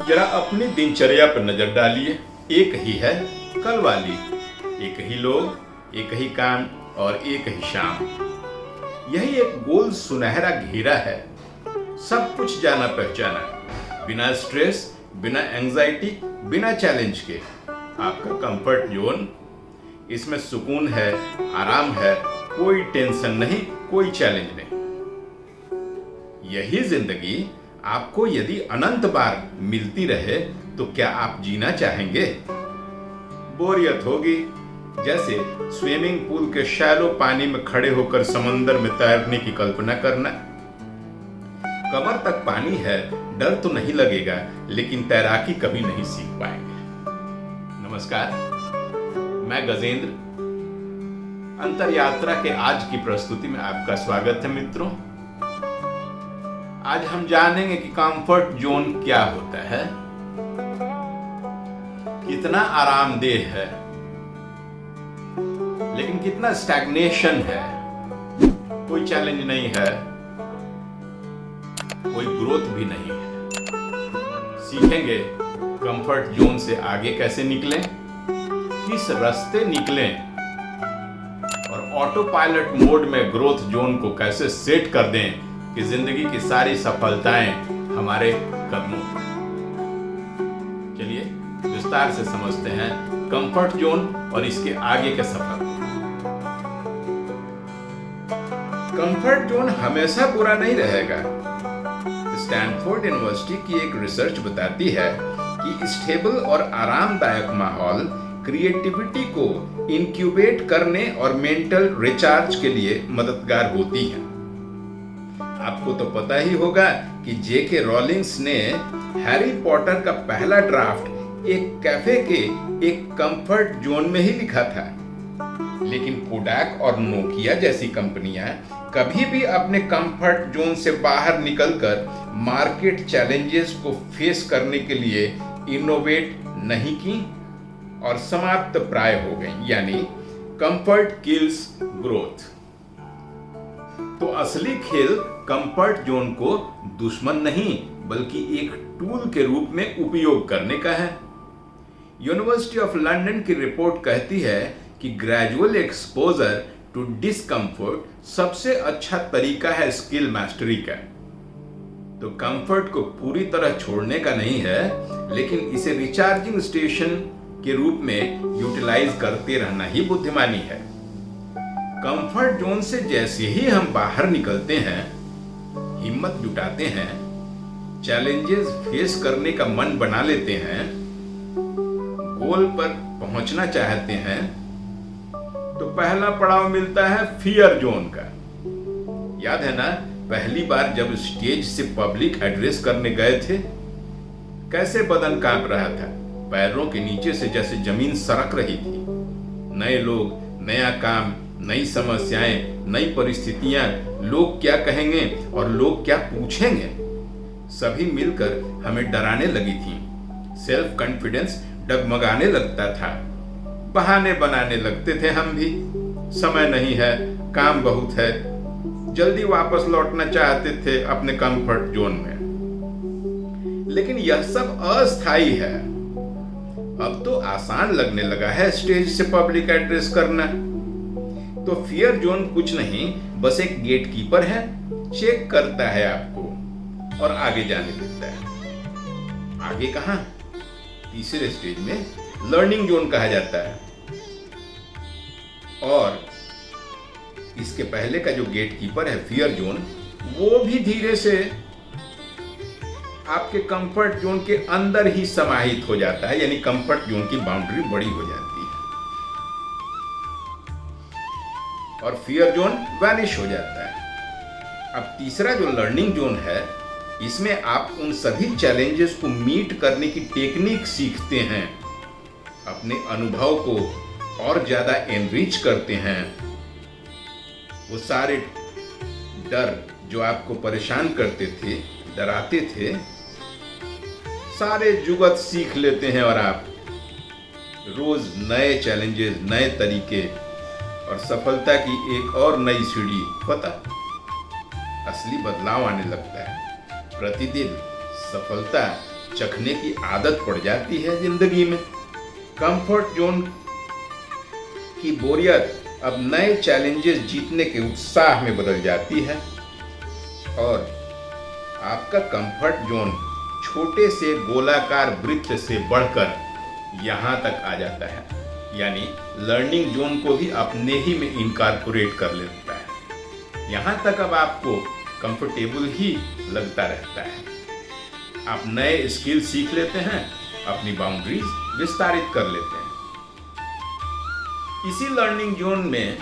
जरा अपनी दिनचर्या पर नजर डालिए। एक ही है कल वाली, एक ही लोग, एक ही काम और एक ही शाम। यही एक गोल सुनहरा घेरा है, सब कुछ जाना पहचाना, बिना स्ट्रेस, बिना एंजाइटी, बिना चैलेंज के। आपका कंफर्ट जोन, इसमें सुकून है, आराम है, कोई टेंशन नहीं, कोई चैलेंज नहीं। यही जिंदगी आपको यदि अनंत बार मिलती रहे तो क्या आप जीना चाहेंगे? बोरियत होगी, जैसे स्विमिंग पूल के शैलो पानी में खड़े होकर समंदर में तैरने की कल्पना करना। कमर तक पानी है, डर तो नहीं लगेगा, लेकिन तैराकी कभी नहीं सीख पाएंगे। नमस्कार, मैं गजेंद्र। अंतर यात्रा के आज की प्रस्तुति में आपका स्वागत है मित्रों। आज हम जानेंगे कि कंफर्ट जोन क्या होता है, कितना आरामदेह है, लेकिन कितना स्टैग्नेशन है। कोई चैलेंज नहीं है, कोई ग्रोथ भी नहीं है। सीखेंगे कंफर्ट जोन से आगे कैसे निकलें, किस रास्ते निकलें और ऑटो पायलट मोड में ग्रोथ जोन को कैसे सेट कर दें कि जिंदगी की सारी सफलताएं हमारे कदमों पर। चलिए विस्तार से समझते हैं कंफर्ट जोन और इसके आगे के सफर। कंफर्ट जोन हमेशा बुरा नहीं रहेगा। स्टैनफोर्ड यूनिवर्सिटी की एक रिसर्च बताती है कि स्टेबल और आरामदायक माहौल क्रिएटिविटी को इंक्यूबेट करने और मेंटल रिचार्ज के लिए मददगार होती है। आपको तो पता ही होगा कि जेके रॉलिंग्स ने हैरी पॉटर का पहला ड्राफ्ट एक कैफे के एक कंफर्ट जोन में ही लिखा था, लेकिन कोडाक और नोकिया जैसी कंपनियां कभी भी अपने कंफर्ट जोन से बाहर निकलकर मार्केट चैलेंजेस को फेस करने के लिए इनोवेट नहीं की और समाप्त प्राय हो गई। यानी कंफर्ट किल्स ग्रोथ। तो असली खेल कंफर्ट जोन को दुश्मन नहीं बल्कि एक टूल के रूप में उपयोग करने का है। यूनिवर्सिटी ऑफ लंदन की रिपोर्ट कहती है कि ग्रेजुअल एक्सपोजर टू डिस्कम्फर्ट सबसे अच्छा तरीका है स्किल मास्टरी का। तो कंफर्ट को पूरी तरह छोड़ने का नहीं है, लेकिन इसे रिचार्जिंग स्टेशन के रूप में यूटिलाइज करते रहना ही बुद्धिमानी है। कंफर्ट जोन से जैसे ही हम बाहर निकलते हैं, हिम्मत जुटाते हैं, चैलेंजेस फेस करने का मन बना लेते हैं, गोल पर पहुंचना चाहते हैं, तो पहला पड़ाव मिलता है फियर जोन का। याद है ना, पहली बार जब स्टेज से पब्लिक एड्रेस करने गए थे, कैसे बदन कांप रहा था, पैरों के नीचे से जैसे जमीन सरक रही थी। नए लोग, नया काम, नई समस्याएं, नई परिस्थितियां, लोग क्या कहेंगे और लोग क्या पूछेंगे, सभी मिलकर हमें डराने लगी थी। सेल्फ कॉन्फिडेंस डगमगाने लगता था, बहाने बनाने लगते थे हम भी। समय नहीं है, काम बहुत है, जल्दी वापस लौटना चाहते थे अपने कंफर्ट जोन में। लेकिन यह सब अस्थायी है। अब तो आसान लगने लगा है स्टेज से पब्लिक एड्रेस करना। तो फियर जोन कुछ नहीं, बस एक गेटकीपर है, चेक करता है आपको और आगे जाने देता है। आगे कहां? तीसरे स्टेज में लर्निंग जोन कहा जाता है। और इसके पहले का जो गेटकीपर है फियर जोन, वो भी धीरे से आपके कंफर्ट जोन के अंदर ही समाहित हो जाता है, यानी कंफर्ट जोन की बाउंड्री बड़ी हो जाती है और फियर जोन वैनिश हो जाता है। अब तीसरा जो लर्निंग जोन है, इसमें आप उन सभी चैलेंजेस को मीट करने की टेक्निक सीखते हैं, अपने अनुभव को और ज्यादा एनरिच करते हैं। वो सारे डर जो आपको परेशान करते थे, डराते थे, सारे जुगत सीख लेते हैं और आप रोज नए चैलेंजेस, नए तरीके और सफलता की एक और नई सीढ़ी, पता असली बदलाव आने लगता है। प्रतिदिन सफलता चखने की आदत पड़ जाती है जिंदगी में। कंफर्ट जोन की बोरियत अब नए चैलेंजेस जीतने के उत्साह में बदल जाती है और आपका कंफर्ट जोन छोटे से गोलाकार वृत्त से बढ़कर यहाँ तक आ जाता है, यानी लर्निंग जोन को भी अपने ही में इनकॉर्पोरेट कर लेता है। यहाँ तक अब आपको कंफर्टेबल ही लगता रहता है। आप नए स्किल सीख लेते हैं, अपनी बाउंड्रीज विस्तारित कर लेते हैं। इसी लर्निंग जोन में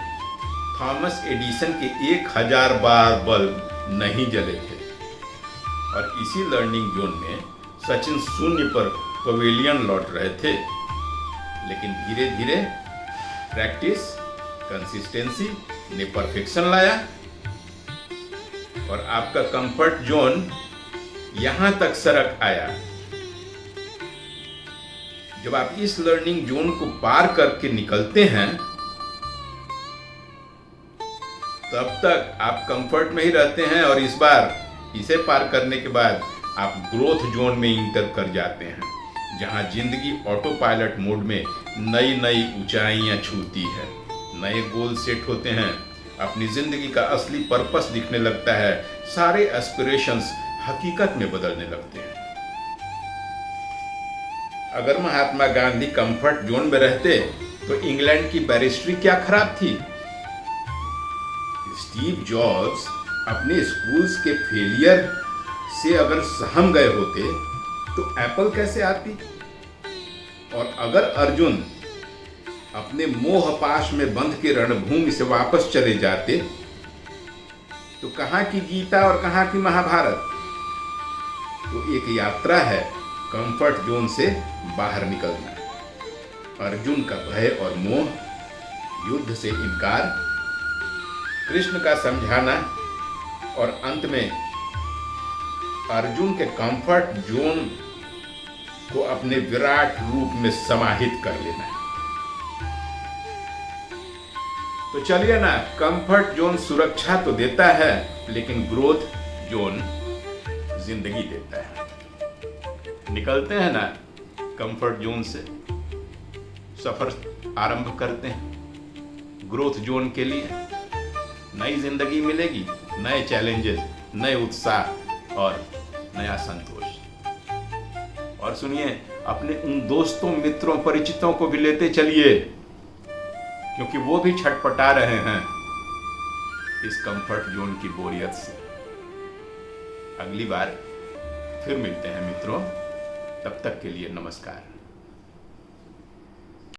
थॉमस एडिसन के 1000 बार बल्ब नहीं जले थे और इसी लर्निंग जोन में सचिन शून्य पर पवेलियन लौट रहे थे। लेकिन धीरे धीरे प्रैक्टिस, कंसिस्टेंसी ने परफेक्शन लाया और आपका कंफर्ट जोन यहां तक सरक आया। जब आप इस लर्निंग जोन को पार करके निकलते हैं तब तक आप कंफर्ट में ही रहते हैं और इस बार इसे पार करने के बाद आप ग्रोथ जोन में इंटर कर जाते हैं, जहां जिंदगी ऑटो पायलट मोड में नई नई ऊंचाइयां छूती है, नए गोल सेट होते हैं, अपनी जिंदगी का असली पर्पस दिखने लगता है, सारे एस्पिरेशंस हकीकत में बदलने लगते हैं। अगर महात्मा गांधी कंफर्ट जोन में रहते तो इंग्लैंड की बैरिस्ट्री क्या खराब थी। स्टीव जॉब्स अपने स्कूल्स के फेलियर से अगर सहम गए होते तो एप्पल कैसे आती। और अगर अर्जुन अपने मोह पाश में बंध के रणभूमि से वापस चले जाते तो कहां की गीता और कहां की महाभारत। तो एक यात्रा है कंफर्ट जोन से बाहर निकलना, अर्जुन का भय और मोह, युद्ध से इनकार, कृष्ण का समझाना और अंत में अर्जुन के कंफर्ट जोन को अपने विराट रूप में समाहित कर लेना है। तो चलिए ना, कंफर्ट जोन सुरक्षा तो देता है लेकिन ग्रोथ जोन जिंदगी देता है। निकलते हैं ना कंफर्ट जोन से, सफर आरंभ करते हैं ग्रोथ जोन के लिए। नई जिंदगी मिलेगी, नए चैलेंजेस, नए उत्साह और नया संतोष। और सुनिए, अपने उन दोस्तों, मित्रों, परिचितों को भी लेते चलिए, क्योंकि वो भी छटपटा रहे हैं इस कंफर्ट जोन की बोरियत से। अगली बार फिर मिलते हैं मित्रों, तब तक के लिए नमस्कार।